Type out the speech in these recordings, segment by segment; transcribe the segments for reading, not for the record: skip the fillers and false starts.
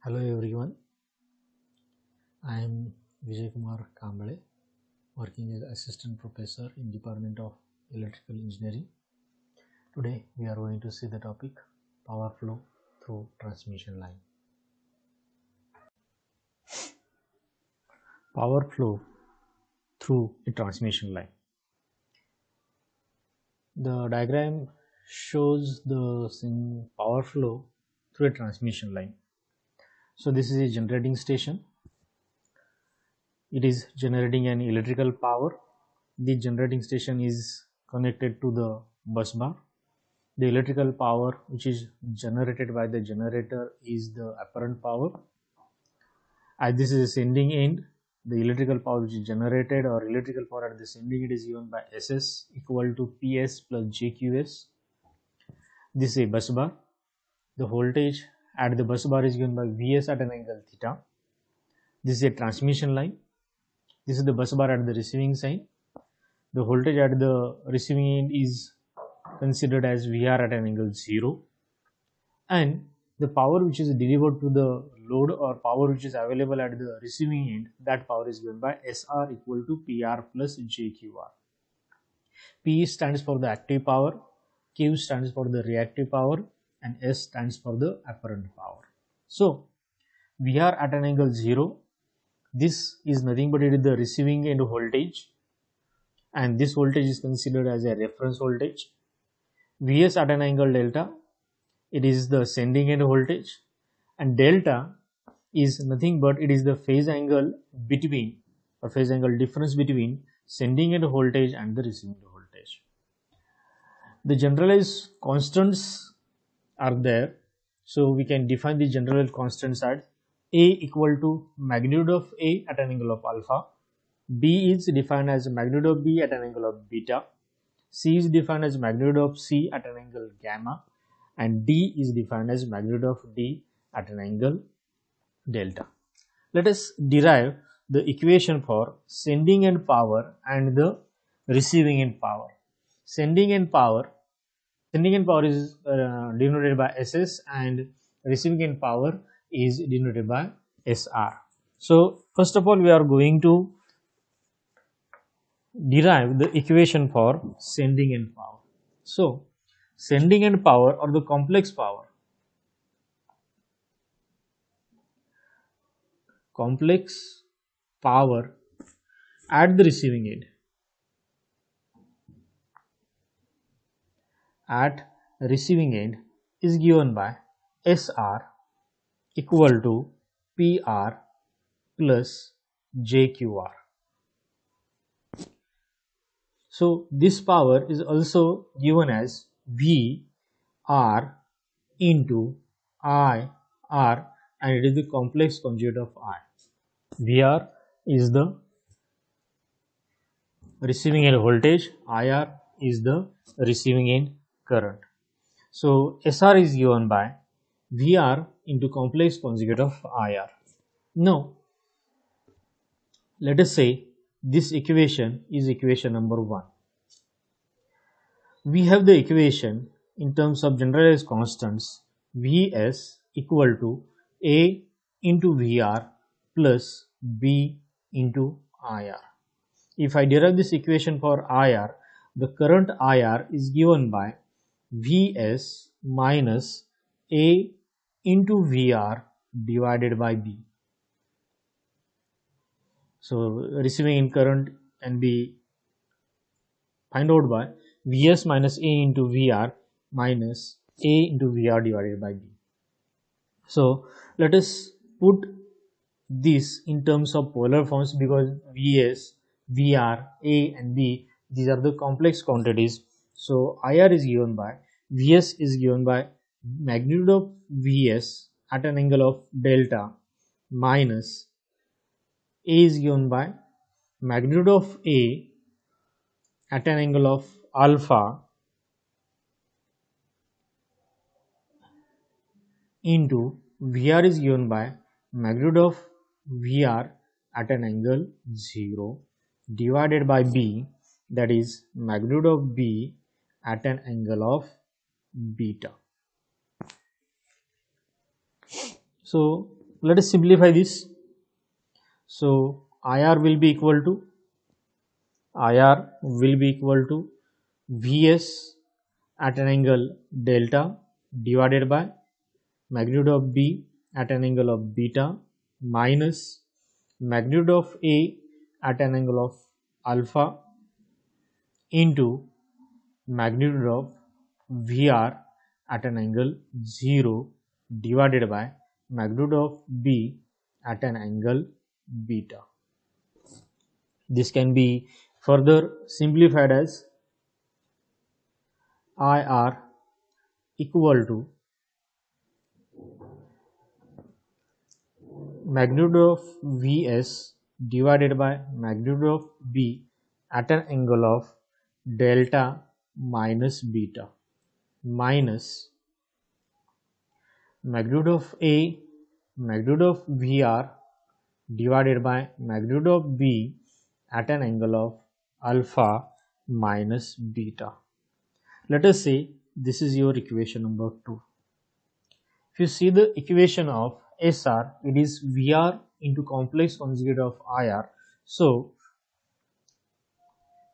Hello everyone, I am Vijay Kumar Kambale, working as Assistant Professor in Department of Electrical Engineering. Today we are going to see the topic power flow through transmission line. Power flow through a transmission line. The diagram shows the power flow through a transmission line. So this is a generating station. It is generating an electrical power. The generating station is connected to the bus bar. The electrical power which is generated by the generator is the apparent power. As this is a sending end, the electrical power which is generated or electrical power at the sending end is given by SS equal to PS plus JQS. This is a bus bar. The voltage at the bus bar is given by Vs at an angle theta. This is a transmission line. This is the bus bar at the receiving side. The voltage at the receiving end is considered as VR at an angle 0, and the power which is delivered to the load or power which is available at the receiving end, that power is given by SR equal to PR plus JQR. P stands for the active power, Q stands for the reactive power, and S stands for the apparent power. So VR at an angle 0, this is nothing but it is the receiving end voltage, and this voltage is considered as a reference voltage. Vs at an angle delta, it is the sending end voltage, and delta is nothing but it is the phase angle between or phase angle difference between sending end voltage and the receiving end voltage. The generalized constants are there, so we can define the general constants as A equal to magnitude of A at an angle of alpha, B is defined as magnitude of B at an angle of beta, C is defined as magnitude of C at an angle gamma, and D is defined as magnitude of D at an angle delta. Let us derive the equation for sending end power and the receiving end power. Sending end power is denoted by SS, and receiving end power is denoted by SR. So first of all, we are going to derive the equation for sending end power. So sending end power or the complex power at the receiving end is given by SR equal to PR plus JQR. So this power is also given as VR into IR, and it is the complex conjugate of I. VR is the receiving end voltage, IR is the receiving end current. So SR is given by VR into complex conjugate of IR. Now let us say this equation is equation number 1. We have the equation in terms of generalized constants Vs equal to A into VR plus B into IR. If I derive this equation for IR, the current IR is given by Vs minus A into VR divided by B. So receiving end current can be find out by Vs minus A into VR minus A into VR divided by B. So let us put this in terms of polar forms, because Vs, VR, A and B, these are the complex quantities. So IR is given by Vs is given by magnitude of Vs at an angle of delta minus A is given by magnitude of A at an angle of alpha into VR is given by magnitude of VR at an angle 0 divided by B, that is magnitude of B at an angle of beta. So let us simplify this. So IR will be equal to Vs at an angle delta divided by magnitude of B at an angle of beta minus magnitude of A at an angle of alpha into magnitude of Vr at an angle 0 divided by magnitude of B at an angle beta. This can be further simplified as IR equal to magnitude of Vs divided by magnitude of B at an angle of delta minus beta minus magnitude of A, magnitude of Vr divided by magnitude of B at an angle of alpha minus beta. Let us say this is your equation number 2. If you see the equation of SR, it is VR into complex conjugate of IR. So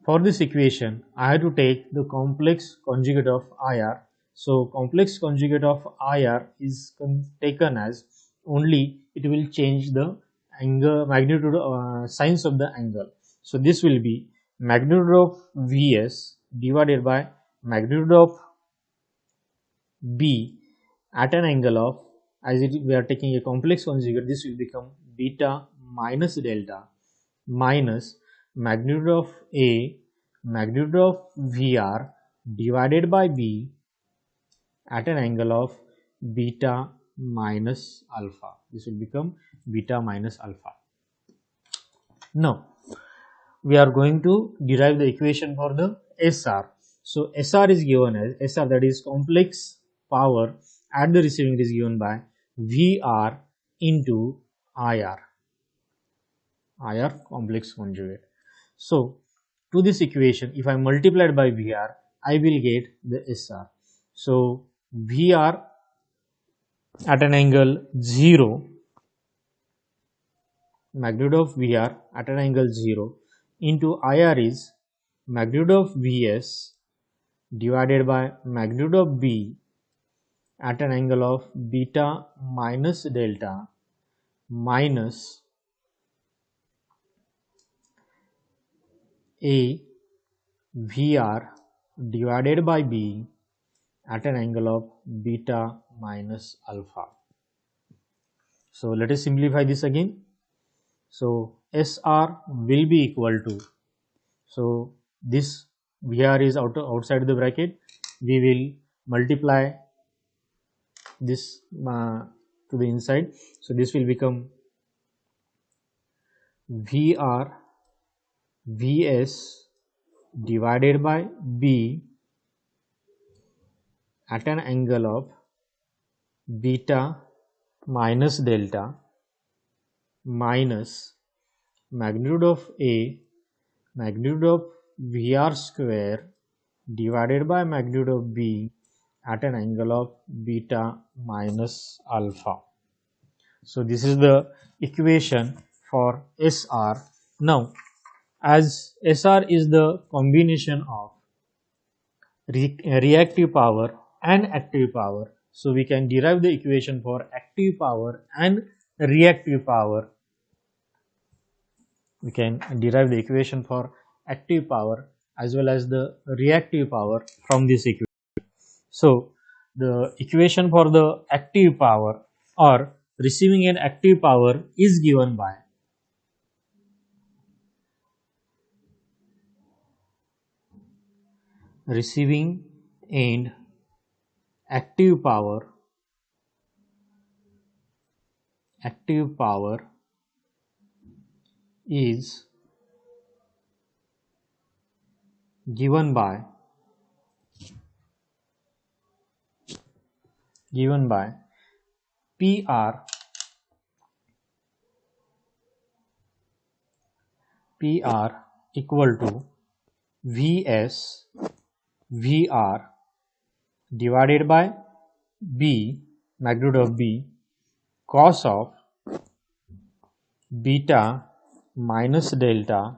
for this equation, I have to take the complex conjugate of IR. So complex conjugate of IR is taken as only it will change the angle magnitude signs of the angle. So this will be magnitude of Vs divided by magnitude of B at an angle of, as we are taking a complex conjugate, this will become beta minus delta minus magnitude of A, magnitude of Vr divided by B at an angle of beta minus alpha. This will become beta minus alpha. Now we are going to derive the equation for the SR. So SR is given as SR, that is complex power at the receiving, is given by VR into IR complex conjugate. So to this equation, if I multiply it by VR, I will get the SR. So VR at an angle 0, magnitude of VR at an angle 0 into IR is magnitude of Vs divided by magnitude of B at an angle of beta minus delta minus A VR divided by B at an angle of beta minus alpha. So let us simplify this again. So SR will be equal to, so this VR is outside the bracket, we will multiply this to the inside. So this will become VR Vs divided by B at an angle of beta minus delta minus magnitude of A, magnitude of VR square divided by magnitude of B at an angle of beta minus alpha. So this is the equation for SR. Now as SR is the combination of reactive power and active power, so we can derive the equation for active power and reactive power. We can derive the equation for active power as well as the reactive power from this equation. So the equation for the active power or receiving an active power is given by receiving end active power is given by PR equal to Vs VR divided by B, magnitude of B, cos of beta minus delta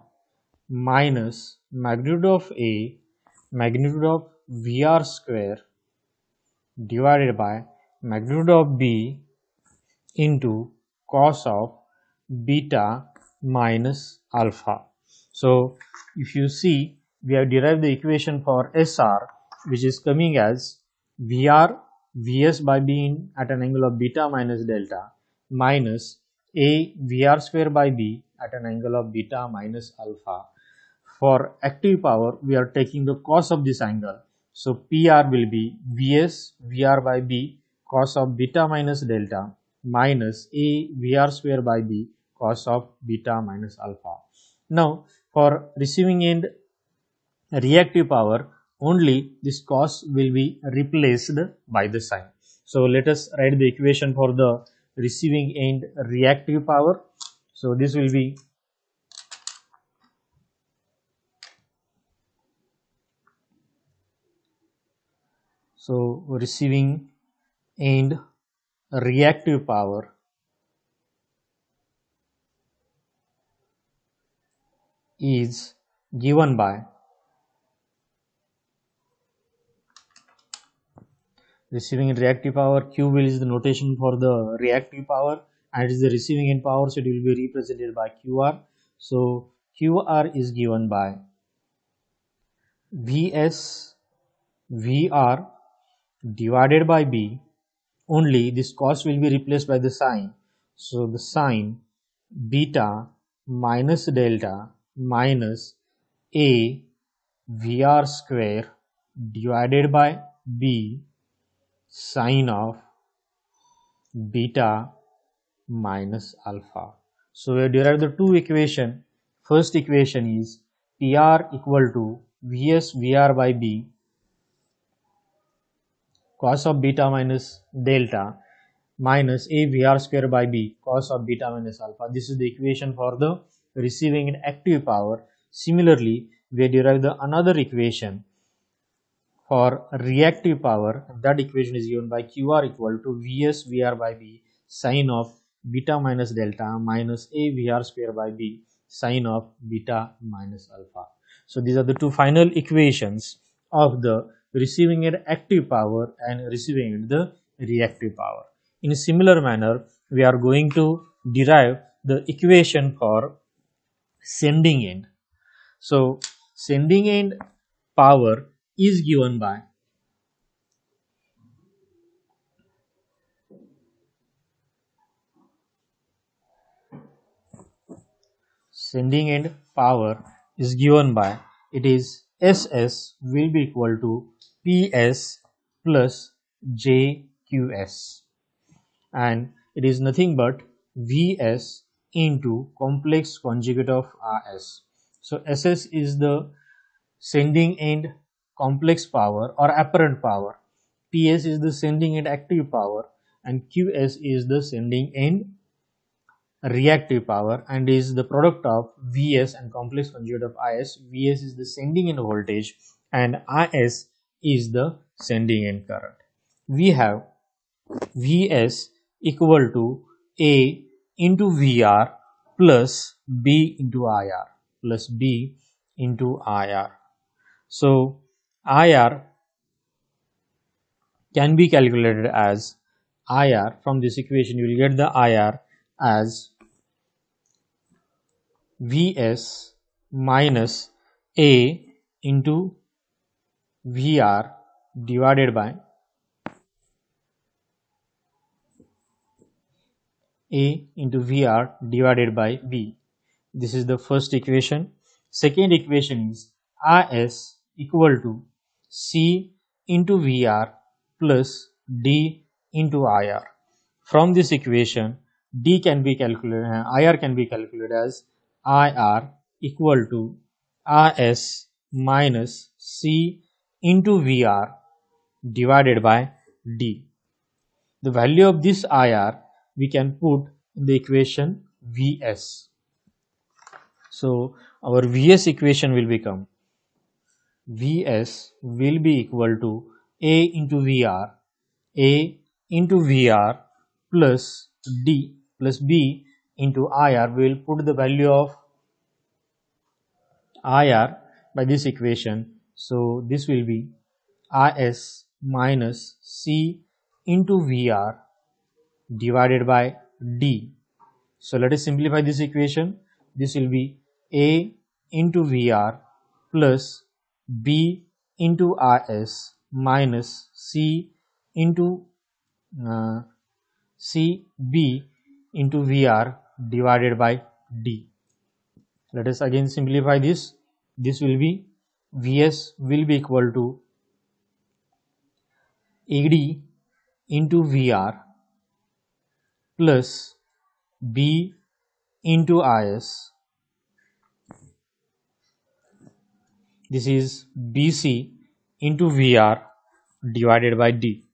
minus magnitude of A, magnitude of VR square divided by magnitude of B into cos of beta minus alpha. So if you see, we have derived the equation for SR, which is coming as VR Vs by B at an angle of beta minus delta minus A VR square by B at an angle of beta minus alpha. For active power, we are taking the cos of this angle. So PR will be Vs VR by B cos of beta minus delta minus A VR square by B cos of beta minus alpha. Now for receiving end reactive power, only this cos will be replaced by the sine. So let us write the equation for the receiving end reactive power. So this will be receiving end reactive power is given by receiving end reactive power. Q will is the notation for the reactive power and it is the receiving end power, so it will be represented by QR. So QR is given by Vs VR divided by B. Only this cos will be replaced by the sine. So the sine beta minus delta minus A VR square divided by B sine of beta minus alpha. So we have derived the two equations. First equation is PR equal to Vs VR by B cos of beta minus delta minus A VR square by B cos of beta minus alpha. This is the equation for the receiving and active power. Similarly, we derive the another equation for reactive power. That equation is given by QR equal to Vs VR by B sine of beta minus delta minus A VR square by B sine of beta minus alpha. So these are the two final equations of the receiving end active power and receiving end the reactive power. In a similar manner, we are going to derive the equation for sending end. So sending end power is given by sending end power is given by it is SS will be equal to PS plus JQS and it is nothing but Vs into complex conjugate of RS. So SS is the sending end complex power or apparent power, PS is the sending end active power and QS is the sending end reactive power and is the product of Vs and complex conjugate of Is. Vs is the sending end voltage and Is is the sending end current. We have Vs equal to A into VR plus B into IR plus B into IR. So IR can be calculated as IR. From this equation you will get the IR as Vs minus A into VR divided by A into VR divided by B. This is the first equation. Second equation is Is equal to C into VR plus D into IR. From this equation, D can be calculated, IR can be calculated as IR equal to Is minus C into VR divided by D. The value of this IR we can put in the equation Vs. So our Vs equation will become Vs will be equal to A into VR plus D plus B into IR, we will put the value of IR by this equation. So this will be IS minus C into VR divided by D. So let us simplify this equation. This will be A into VR plus B into IS minus C into CB into VR divided by D. Let us again simplify this. This will be Vs will be equal to AD into VR plus B into IS. This is BC into VR divided by D.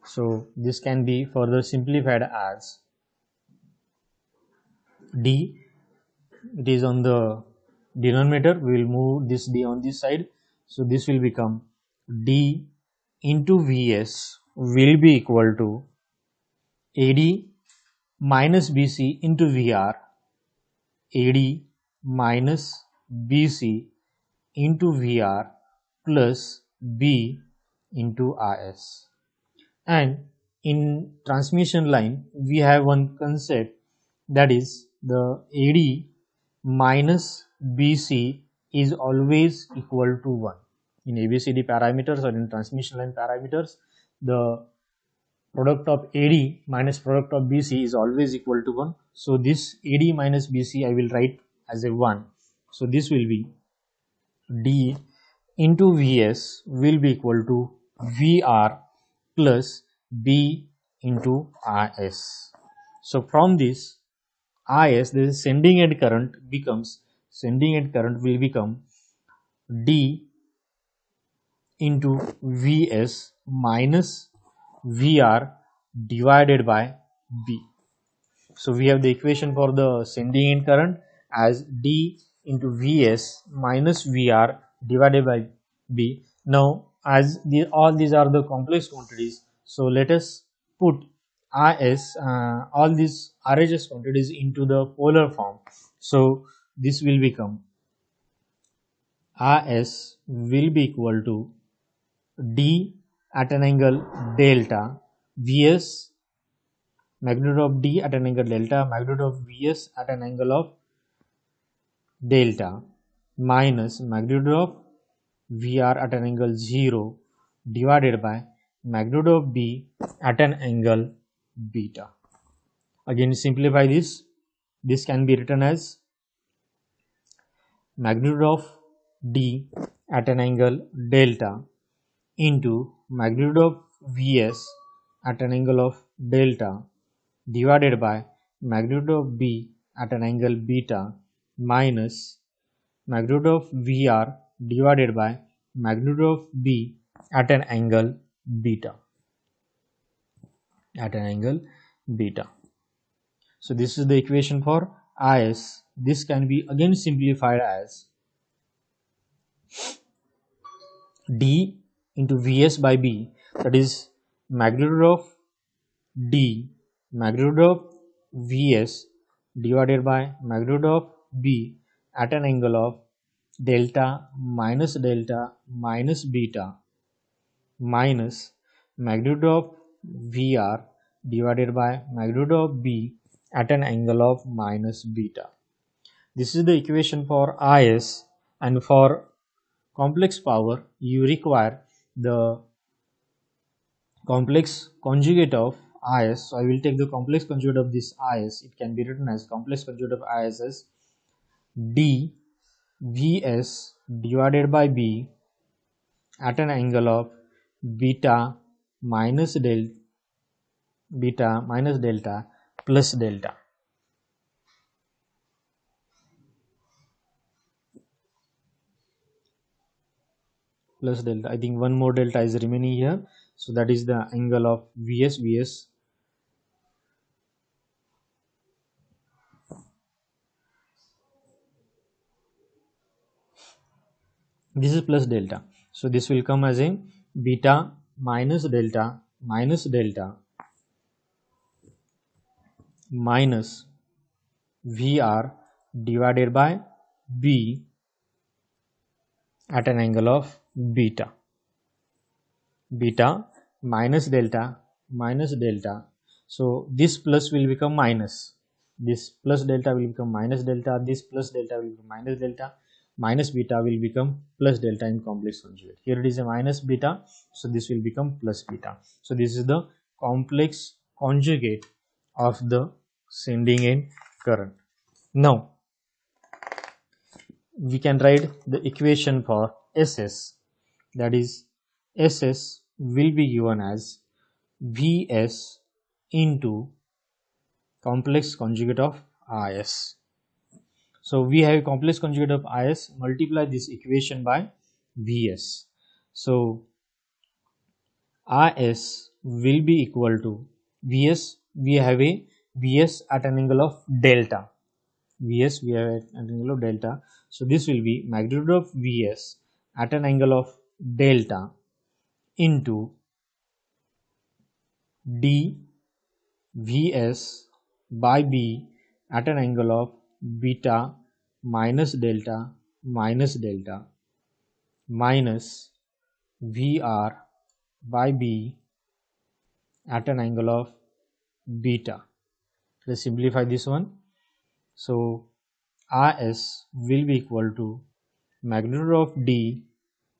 So this can be further simplified as D. It is on the denominator. We will move this D on this side. So this will become D into Vs will be equal to AD minus BC into VR, AD minus BC into VR plus B into IS. And in transmission line, we have one concept, that is the AD minus BC is always equal to 1. In ABCD parameters or in transmission line parameters, the product of AD minus product of BC is always equal to 1. So this AD minus BC I will write as a 1. So this will be D into Vs will be equal to VR plus B into IS. So from this IS, this is sending end current will become D into Vs minus VR divided by B. So we have the equation for the sending end current as D into Vs minus VR divided by B. Now as all these are the complex quantities, so let us put IS, all these RHS quantities into the polar form. So this will become IS will be equal to D at an angle delta, Vs magnitude of D at an angle delta, magnitude of Vs at an angle of delta, minus magnitude of VR at an angle 0 divided by magnitude of B at an angle beta. Again simplify this. This can be written as magnitude of D at an angle delta into magnitude of Vs at an angle of delta divided by magnitude of B at an angle beta minus magnitude of VR divided by magnitude of B at an angle beta. So this is the equation for IS. This can be again simplified as D into Vs by B, that is magnitude of D, magnitude of Vs divided by magnitude of B at an angle of delta minus beta minus magnitude of VR divided by magnitude of B at an angle of minus beta. This is the equation for IS, and for complex power you require the complex conjugate of IS. So I will take the complex conjugate of this IS. It can be written as complex conjugate of IS as D Vs divided by B at an angle of beta minus delta plus delta. I think one more delta is remaining here, so that is the angle of Vs. This is plus delta, so this will come as a beta minus delta minus delta minus VR divided by B at an angle of beta. Beta minus delta minus delta. So this plus will become minus. This plus delta will become minus delta. This plus delta will become minus delta. Minus beta will become plus delta in complex conjugate. Here it is a minus beta, so this will become plus beta. So this is the complex conjugate of the sending end current. Now we can write the equation for SS, that is SS will be given as Vs into complex conjugate of Is. So we have a complex conjugate of Is, multiply this equation by Vs. So Is will be equal to Vs, we have a Vs at an angle of delta. Vs we have at an angle of delta. So this will be magnitude of Vs at an angle of delta into d Vs by B at an angle of beta minus delta minus Vr by B at an angle of beta. Let's simplify this one. So Rs will be equal to magnitude of d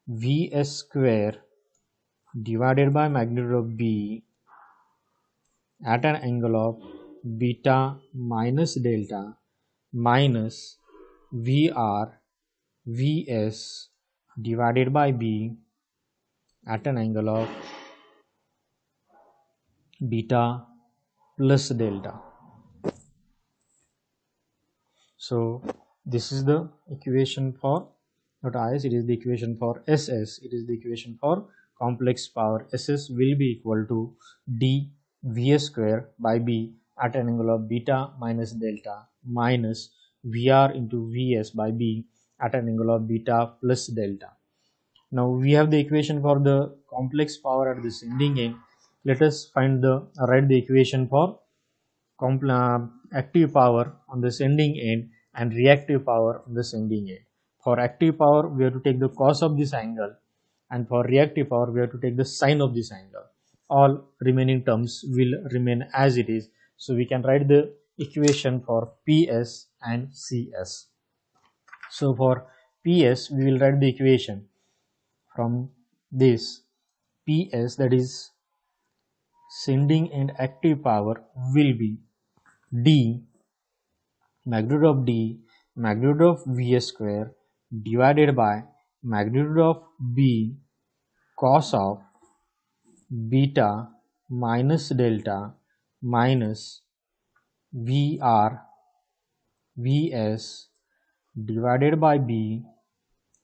Vs square divided by magnitude of B at an angle of beta minus delta minus Vr Vs divided by B at an angle of beta plus delta. So this is the equation for not Is, it is the equation for SS, it is the equation for complex power. SS will be equal to d Vs square by B at an angle of beta minus delta minus Vr into Vs by B at an angle of beta plus delta. Now we have the equation for the complex power at the sending end. Let us write the equation for active power on the sending end and reactive power on the sending end. For active power we have to take the cos of this angle, and for reactive power we have to take the sine of this angle. All remaining terms will remain as it is. So we can write the equation for PS and CS. So for PS we will write the equation from this. PS, that is sending end active power, will be d magnitude of d magnitude of Vs square divided by magnitude of B cos of beta minus delta minus Vr Vs divided by B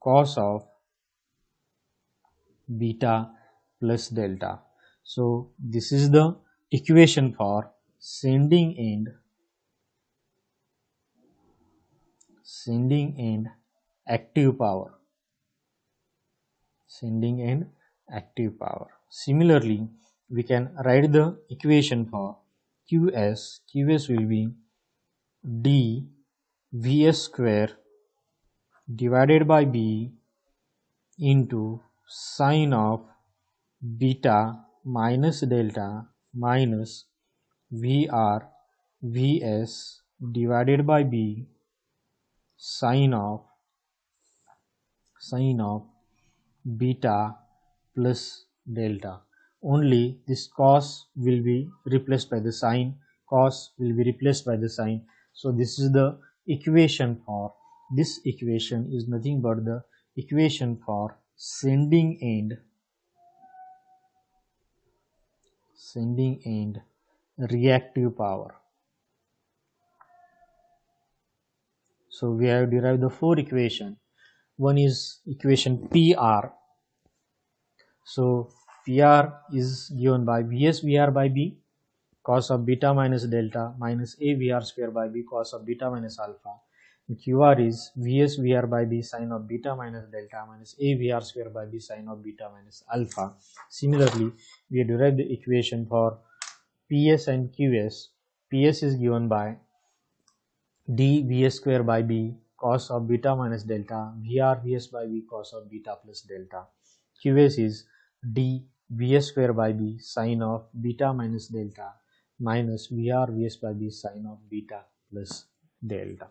cos of beta plus delta. So this is the equation for sending end active power. Similarly, we can write the equation for Qs. Qs will be d Vs square divided by B into sine of beta minus delta minus Vr Vs divided by B sine of beta plus delta. Only this cos will be replaced by the sine, so this is the equation for, this equation is nothing but the equation for sending end reactive power. So we have derived the four equations. One is equation PR. So PR is given by Vs Vr by B cos of beta minus delta minus a Vr square by B cos of beta minus alpha. QR is Vs VR by B sine of beta minus delta minus A VR square by B sine of beta minus alpha. Similarly, we derive the equation for PS and QS. PS is given by d Vs square by B cos of beta minus delta, VR Vs by B cos of beta plus delta. QS is d Vs square by B sine of beta minus delta minus VR Vs by B sine of beta plus delta.